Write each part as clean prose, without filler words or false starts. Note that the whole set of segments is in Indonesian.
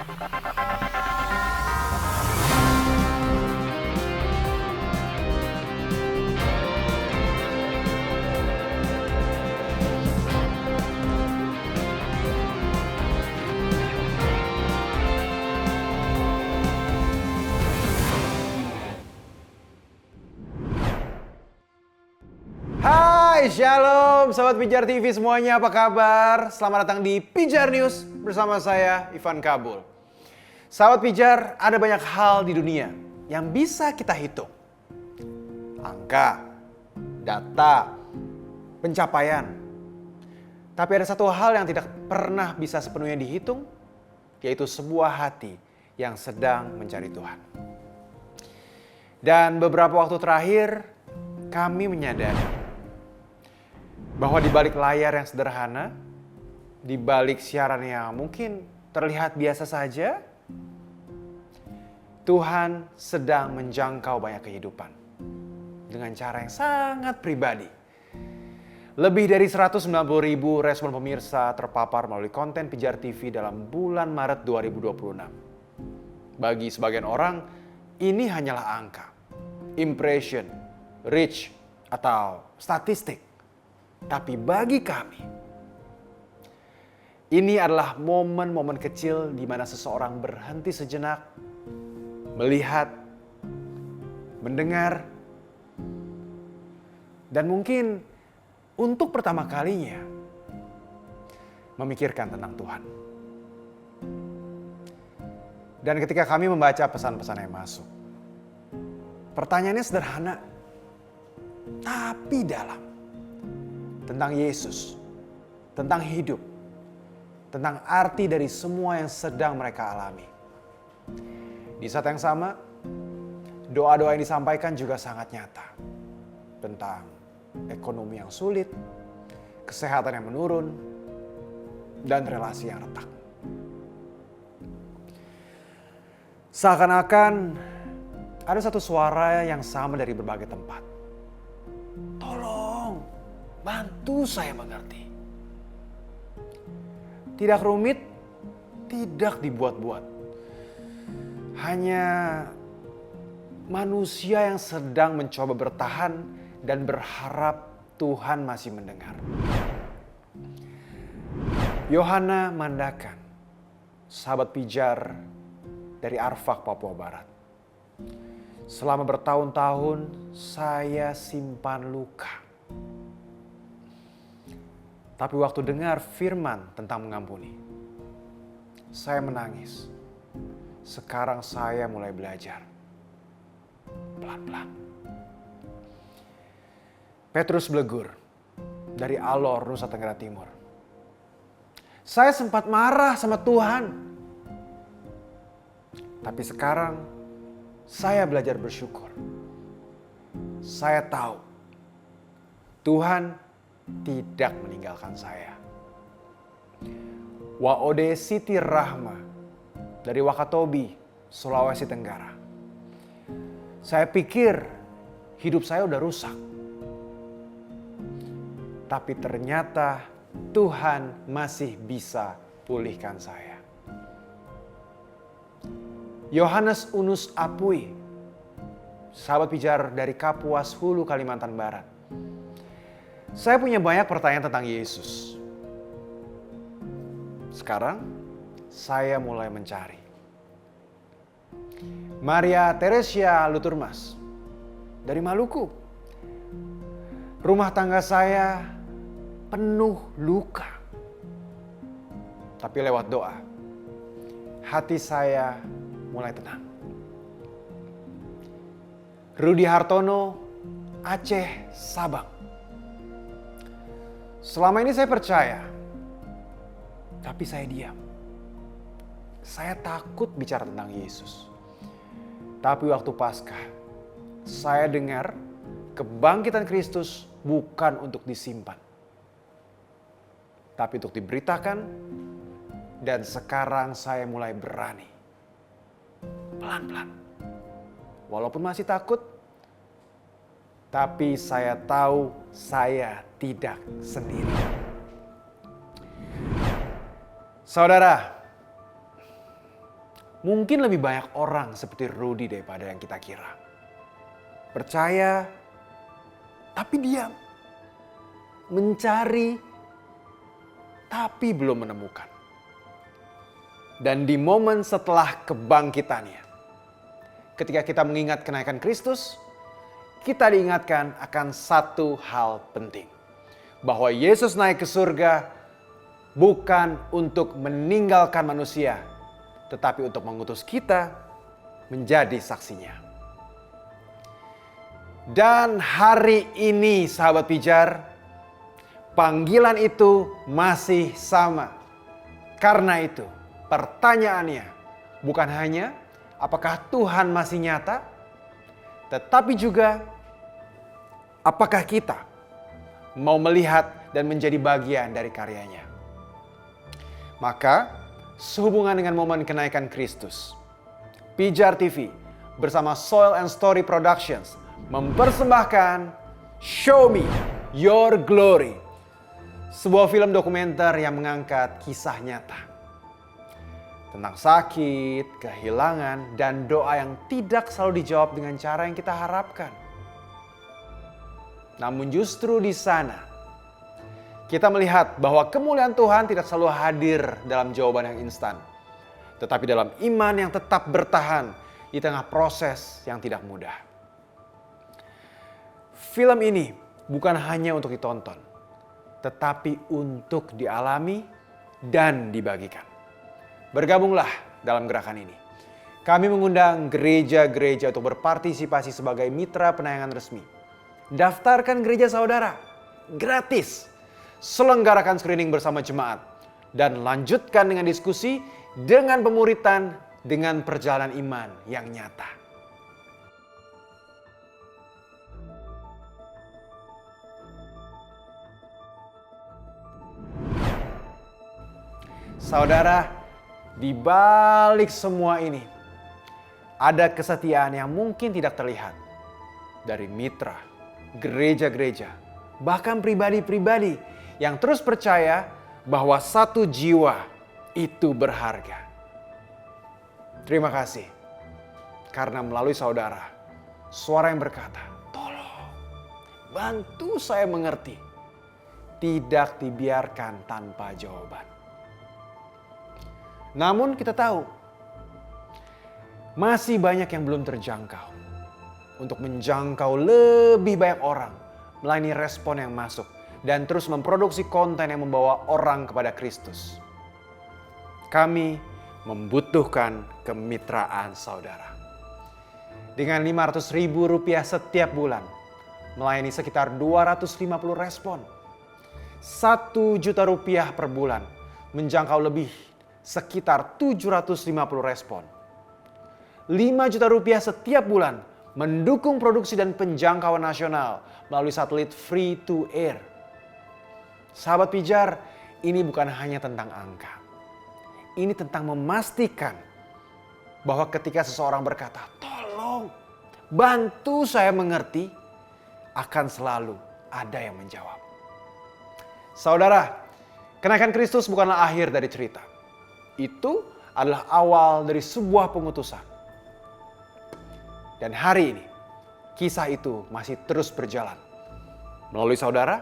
Hai, Shalom, Sobat Pijar TV semuanya, apa kabar? Selamat datang di Pijar News bersama saya, Ivan Kabul. Sahabat Pijar, ada banyak hal di dunia yang bisa kita hitung. Angka, data, pencapaian. Tapi ada satu hal yang tidak pernah bisa sepenuhnya dihitung, yaitu sebuah hati yang sedang mencari Tuhan. Dan beberapa waktu terakhir, kami menyadari bahwa di balik layar yang sederhana, di balik siaran yang mungkin terlihat biasa saja, Tuhan sedang menjangkau banyak kehidupan dengan cara yang sangat pribadi. Lebih dari 190.000 respon pemirsa terpapar melalui konten Pijar TV dalam bulan Maret 2026. Bagi sebagian orang, ini hanyalah angka, impression, reach, atau statistik. Tapi bagi kami, ini adalah momen-momen kecil di mana seseorang berhenti sejenak, melihat, mendengar, dan mungkin untuk pertama kalinya memikirkan tentang Tuhan. Dan ketika kami membaca pesan-pesan yang masuk, pertanyaannya sederhana, tapi dalam. Tentang Yesus, tentang hidup, tentang arti dari semua yang sedang mereka alami. Di saat yang sama, doa-doa yang disampaikan juga sangat nyata. Tentang ekonomi yang sulit, kesehatan yang menurun, dan relasi yang retak. Seakan-akan ada satu suara yang sama dari berbagai tempat. Tolong, bantu saya mengerti. Tidak rumit, tidak dibuat-buat. Hanya manusia yang sedang mencoba bertahan dan berharap Tuhan masih mendengar. Yohana Mandakan, sahabat pijar dari Arfak, Papua Barat. Selama bertahun-tahun saya simpan luka. Tapi waktu dengar firman tentang mengampuni, saya menangis. Sekarang saya mulai belajar. Pelan-pelan. Petrus Blegur dari Alor, Nusa Tenggara Timur. Saya sempat marah sama Tuhan. Tapi sekarang saya belajar bersyukur. Saya tahu Tuhan tidak meninggalkan saya. Waode Siti Rahma dari Wakatobi, Sulawesi Tenggara. Saya pikir hidup saya udah rusak. Tapi ternyata Tuhan masih bisa pulihkan saya. Yohanes Unus Apui, sahabat pijar dari Kapuas Hulu, Kalimantan Barat. Saya punya banyak pertanyaan tentang Yesus. Sekarang saya mulai mencari. Maria Teresia Luturmas dari Maluku. Rumah tangga saya penuh luka. Tapi lewat doa, hati saya mulai tenang. Rudi Hartono, Aceh, Sabang. Selama ini saya percaya, tapi saya diam. Saya takut bicara tentang Yesus. Tapi waktu Paskah, saya dengar kebangkitan Kristus bukan untuk disimpan, tapi untuk diberitakan. Dan sekarang saya mulai berani. Pelan-pelan. Walaupun masih takut, tapi saya tahu saya tidak sendiri. Saudara, Mungkin lebih banyak orang seperti Rudy daripada yang kita kira. Percaya, tapi diam. Mencari, tapi belum menemukan. Dan di momen setelah kebangkitannya, ketika kita mengingat kenaikan Kristus, kita diingatkan akan satu hal penting. Bahwa Yesus naik ke surga bukan untuk meninggalkan manusia, tetapi untuk mengutus kita menjadi saksinya. Dan hari ini sahabat pijar, panggilan itu masih sama. Karena itu pertanyaannya bukan hanya apakah Tuhan masih nyata, tetapi juga apakah kita mau melihat dan menjadi bagian dari karyanya. Maka sehubungan dengan momen kenaikan Kristus, Pijar TV bersama Soil and Story Productions mempersembahkan Show Me Your Glory, sebuah film dokumenter yang mengangkat kisah nyata tentang sakit, kehilangan, dan doa yang tidak selalu dijawab dengan cara yang kita harapkan. Namun justru di sana kita melihat bahwa kemuliaan Tuhan tidak selalu hadir dalam jawaban yang instan, tetapi dalam iman yang tetap bertahan di tengah proses yang tidak mudah. Film ini bukan hanya untuk ditonton, tetapi untuk dialami dan dibagikan. Bergabunglah dalam gerakan ini. Kami mengundang gereja-gereja untuk berpartisipasi sebagai mitra penayangan resmi. Daftarkan gereja saudara, gratis. Selenggarakan screening bersama jemaat. Dan lanjutkan dengan diskusi dengan pemuritan dengan perjalanan iman yang nyata. Saudara, di balik semua ini, ada kesetiaan yang mungkin tidak terlihat dari mitra, gereja-gereja, bahkan pribadi-pribadi yang terus percaya bahwa satu jiwa itu berharga. Terima kasih, karena melalui saudara, suara yang berkata, "Tolong, bantu saya mengerti." Tidak dibiarkan tanpa jawaban. Namun kita tahu, masih banyak yang belum terjangkau. Untuk menjangkau lebih banyak orang, melayani respon yang masuk, dan terus memproduksi konten yang membawa orang kepada Kristus. Kami membutuhkan kemitraan saudara. Dengan Rp500.000 setiap bulan, melayani sekitar 250 respon. Rp1 juta per bulan, menjangkau lebih sekitar 750 respon. Rp5 juta setiap bulan mendukung produksi dan penjangkauan nasional melalui satelit free to air. Sahabat pijar, ini bukan hanya tentang angka. Ini tentang memastikan bahwa ketika seseorang berkata, "Tolong, bantu saya mengerti," akan selalu ada yang menjawab. Saudara, kenaikan Kristus bukanlah akhir dari cerita. Itu adalah awal dari sebuah pengutusan. Dan hari ini, kisah itu masih terus berjalan. Melalui saudara,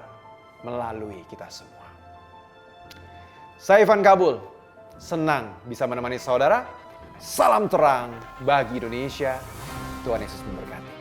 melalui kita semua. Saya Ivan Kabul, senang bisa menemani saudara. Salam terang bagi Indonesia. Tuhan Yesus memberkati.